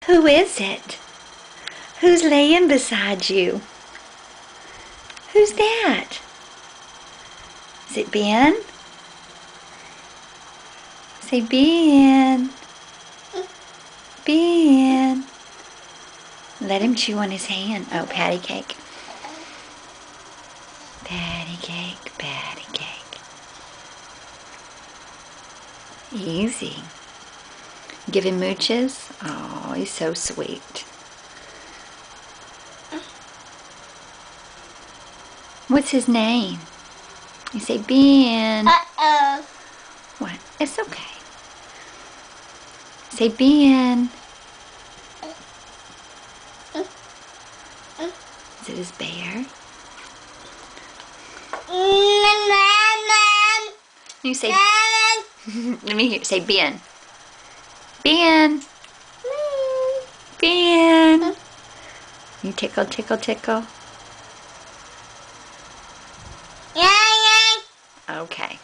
Who is it? Who's laying beside you? Who's that? Is it Ben? Say Ben. Ben. Let him chew on his hand. Oh, patty cake. Patty cake, patty cake. Easy. Give him mooches. Oh, he's so sweet. What's his name? You say Ben. Uh-oh. What? It's okay. Say Ben. Is it his bear? You say, let me hear, say Ben. Ben. Ben. You tickle, tickle, tickle. Yeah, yeah. Okay.